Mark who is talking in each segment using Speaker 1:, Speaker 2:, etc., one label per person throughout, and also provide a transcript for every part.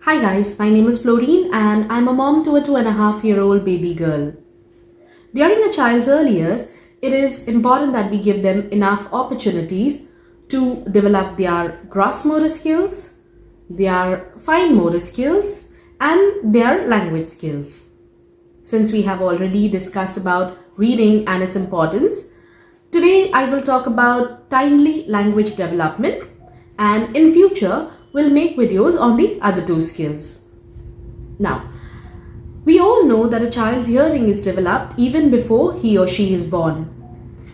Speaker 1: Hi guys, my name is Florine and I'm a mom to a 2.5-year-old baby girl. During a child's early years, it is important that we give them enough opportunities to develop their gross motor skills, their fine motor skills, and their language skills. Since we have already discussed about reading and its importance, today I will talk about timely language development, and in future we'll make videos on the other two skills. Now, we all know that a child's hearing is developed even before he or she is born.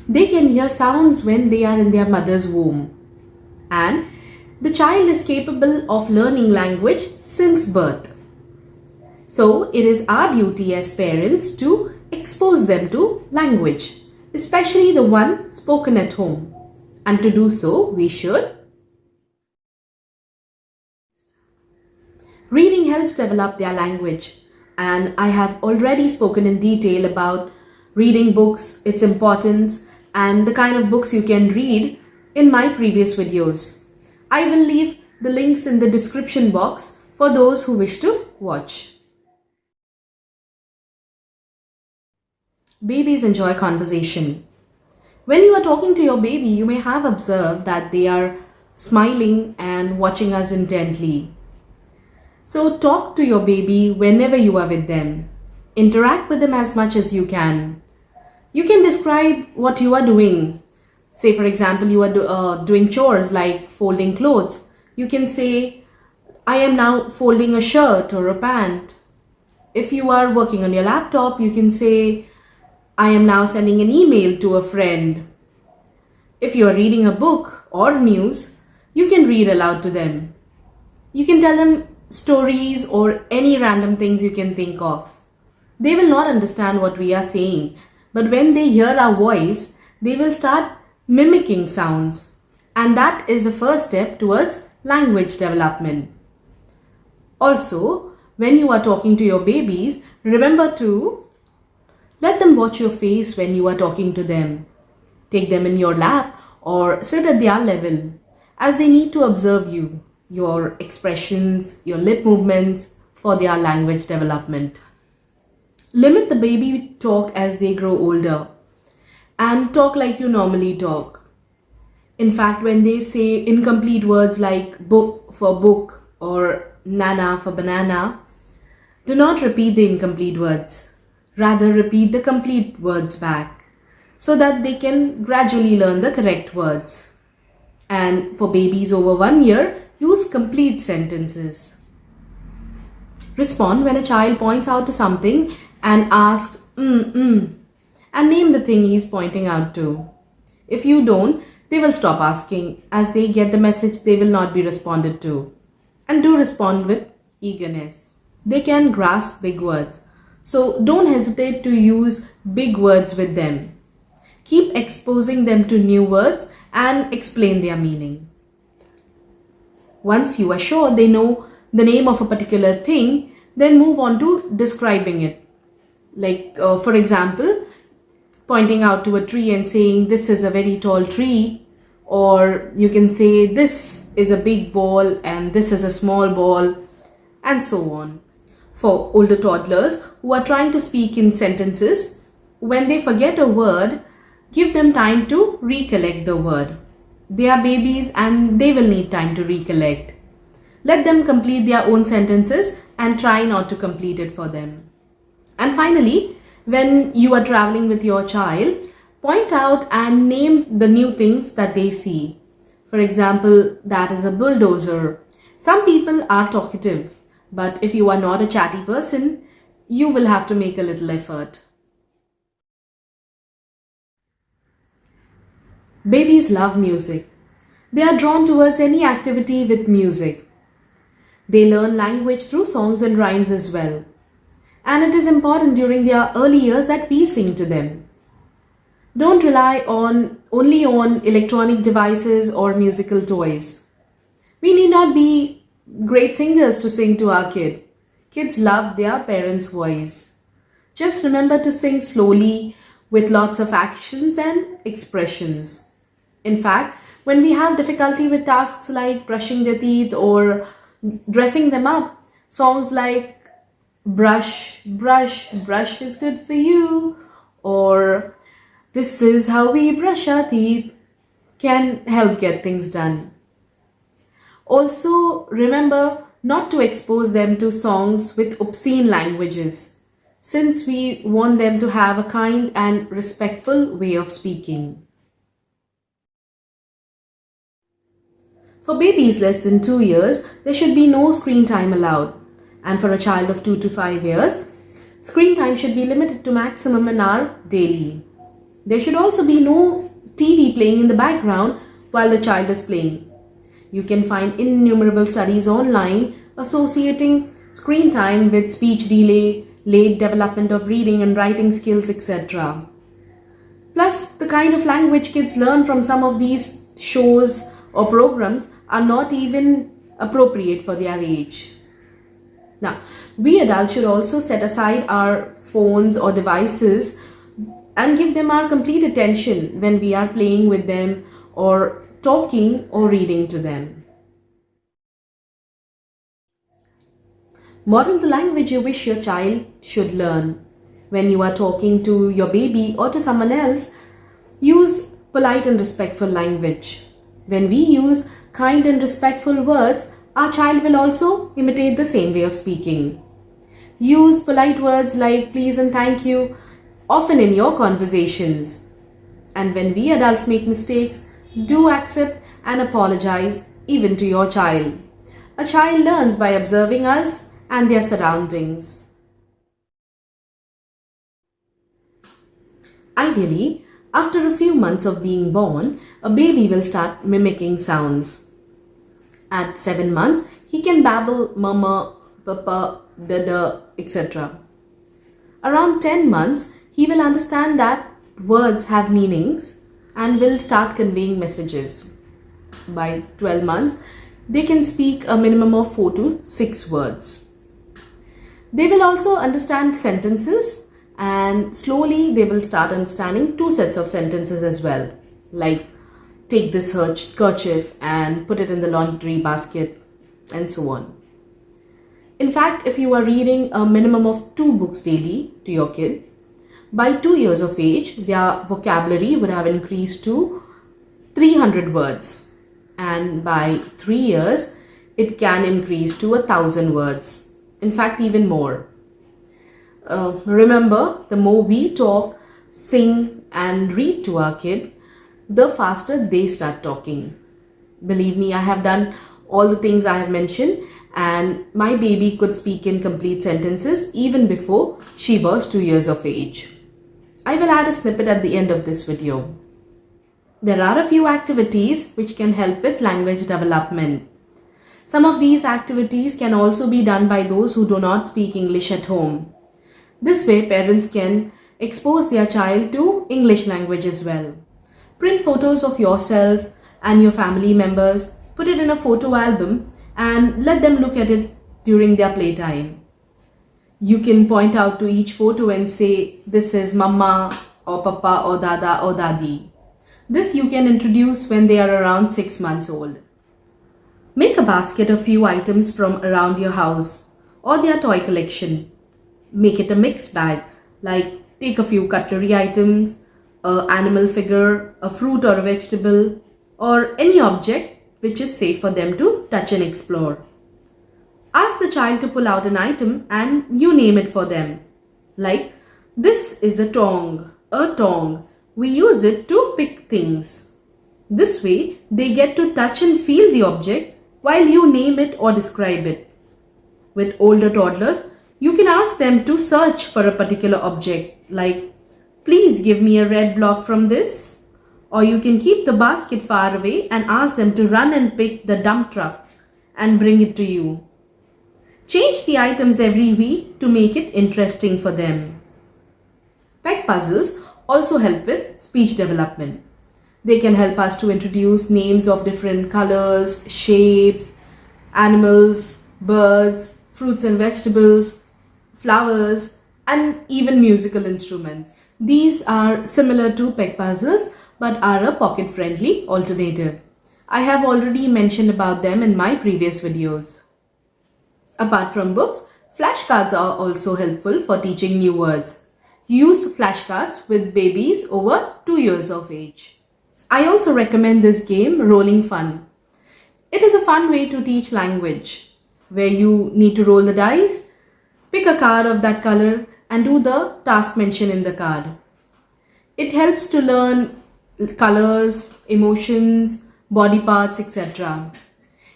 Speaker 1: They can hear sounds when they are in their mother's womb. And the child is capable of learning language since birth. So, it is our duty as parents to expose them to language, especially the one spoken at home. And to do so, we should reading helps develop their language, and I have already spoken in detail about reading books, its importance, and the kind of books you can read in my previous videos. I will leave the links in the description box for those who wish to watch. Babies enjoy conversation. When you are talking to your baby, you may have observed that they are smiling and watching us intently. So talk to your baby whenever you are with them. Interact with them as much as you can. You can describe what you are doing. Say, for example, you are doing chores like folding clothes. You can say, I am now folding a shirt or a pant. If you are working on your laptop, you can say, I am now sending an email to a friend. If you are reading a book or news, you can read aloud to them. You can tell them stories or any random things you can think of. They will not understand what we are saying, but when they hear our voice, they will start mimicking sounds. And that is the first step towards language development. Also, when you are talking to your babies, remember to let them watch your face when you are talking to them. Take them in your lap or sit at their level, as they need to observe you, your expressions, your lip movements for their language development. Limit the baby talk as they grow older and talk like you normally talk. In fact, when they say incomplete words like book for book or nana for banana, do not repeat the incomplete words. Rather, repeat the complete words back so that they can gradually learn the correct words. And for babies over 1 year, use complete sentences. Respond when a child points out to something and asks, and name the thing he is pointing out to. If you don't, they will stop asking. As they get the message, they will not be responded to. And do respond with eagerness. They can grasp big words, so don't hesitate to use big words with them. Keep exposing them to new words and explain their meaning. Once you are sure they know the name of a particular thing, then move on to describing it. Like, for example, pointing out to a tree and saying, this is a very tall tree. Or you can say, this is a big ball and this is a small ball, and so on. For older toddlers who are trying to speak in sentences, when they forget a word, give them time to recollect the word. They are babies and they will need time to recollect. Let them complete their own sentences and try not to complete it for them. And finally, when you are traveling with your child, point out and name the new things that they see. For example, that is a bulldozer. Some people are talkative, but if you are not a chatty person, you will have to make a little effort. Babies love music. They are drawn towards any activity with music. They learn language through songs and rhymes as well. And it is important during their early years that we sing to them. Don't rely only on electronic devices or musical toys. We need not be great singers to sing to our kid. Kids love their parents' voice. Just remember to sing slowly with lots of actions and expressions. In fact, when we have difficulty with tasks like brushing their teeth or dressing them up, Songs like brush, brush, brush is good for you, or this is how we brush our teeth can help get things done. Also, remember not to expose them to songs with obscene languages, since we want them to have a kind and respectful way of speaking. For babies less than 2 years, there should be no screen time allowed. And for a child of 2 to 5 years, screen time should be limited to maximum an hour daily. There should also be no TV playing in the background while the child is playing. You can find innumerable studies online associating screen time with speech delay, late development of reading and writing skills, etc. Plus, the kind of language kids learn from some of these shows or programs are not even appropriate for their age. Now, we adults should also set aside our phones or devices and give them our complete attention when we are playing with them or talking or reading to them. Model the language you wish your child should learn. When you are talking to your baby or to someone else, use polite and respectful language. When we use kind and respectful words, our child will also imitate the same way of speaking. Use polite words like please and thank you often in your conversations. And when we adults make mistakes, do accept and apologize even to your child. A child learns by observing us and their surroundings. Ideally, after a few months of being born, a baby will start mimicking sounds. At 7 months, he can babble mama, papa, dada, etc. Around 10 months, he will understand that words have meanings and will start conveying messages. By 12 months, they can speak a minimum of 4 to 6 words. They will also understand sentences, and slowly they will start understanding 2 sets of sentences as well, like take this kerchief and put it in the laundry basket, and so on. In fact, if you are reading a minimum of 2 books daily to your kid, by 2 years of age, their vocabulary would have increased to 300 words. And by 3 years, it can increase to 1,000 words. In fact, even more. Remember, the more we talk, sing, and read to our kid, the faster they start talking. Believe me, I have done all the things I have mentioned, and my baby could speak in complete sentences even before she was 2 years of age. I will add a snippet at the end of this video. There are a few activities which can help with language development. Some of these activities can also be done by those who do not speak English at home. This way, parents can expose their child to English language as well. Print photos of yourself and your family members, put it in a photo album, and let them look at it during their playtime. You can point out to each photo and say, this is Mama or Papa or Dada or Dadi. This you can introduce when they are around 6 months old. Make a basket of few items from around your house or their toy collection. Make it a mixed bag, like take a few cutlery items, an animal figure, a fruit or a vegetable, or any object which is safe for them to touch and explore. Ask the child to pull out an item and you name it for them. Like, this is a tong. We use it to pick things. This way, they get to touch and feel the object while you name it or describe it. With older toddlers, you can ask them to search for a particular object, like, please give me a red block from this. Or you can keep the basket far away and ask them to run and pick the dump truck and bring it to you. Change the items every week to make it interesting for them. Peg puzzles also help with speech development. They can help us to introduce names of different colors, shapes, animals, birds, fruits and vegetables, flowers, and even musical instruments. These are similar to peg puzzles but are a pocket-friendly alternative. I have already mentioned about them in my previous videos. Apart from books, flashcards are also helpful for teaching new words. Use flashcards with babies over 2 years of age. I also recommend this game, Rolling Fun. It is a fun way to teach language, where you need to roll the dice, pick a card of that color, and do the task mentioned in the card. It helps to learn colors, emotions, body parts, etc.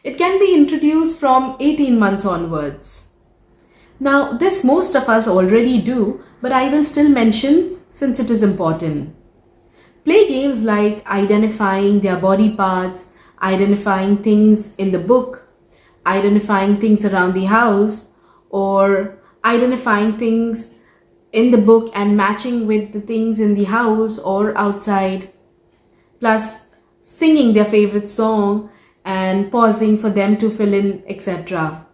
Speaker 1: It can be introduced from 18 months onwards. Now, this most of us already do, but I will still mention since it is important. Play games like identifying their body parts, identifying things in the book, identifying things around the house, or identifying things in the book and matching with the things in the house or outside, plus singing their favorite song and pausing for them to fill in, etc.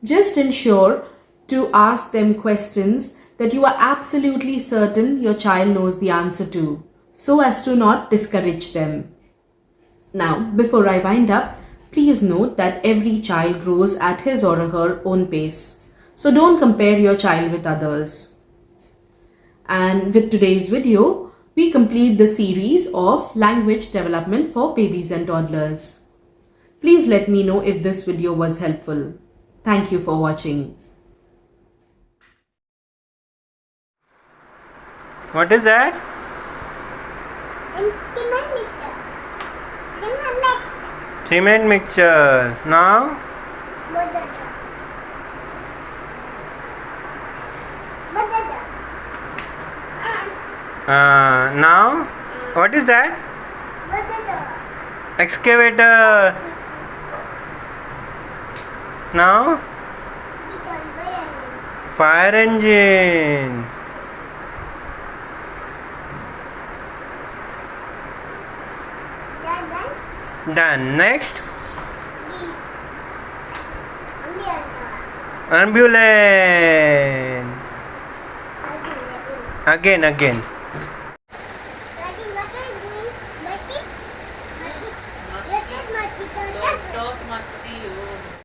Speaker 1: Just ensure to ask them questions that you are absolutely certain your child knows the answer to, so as to not discourage them. Now, before I wind up, please note that every child grows at his or her own pace. So don't compare your child with others. And with today's video, we complete the series of language development for babies and toddlers. Please let me know if this video was helpful. Thank you for watching.
Speaker 2: What is that? Cement mixture. Now? Now? What is that? Excavator. Now? Fire engine. Done. Next? Ambulance. Again.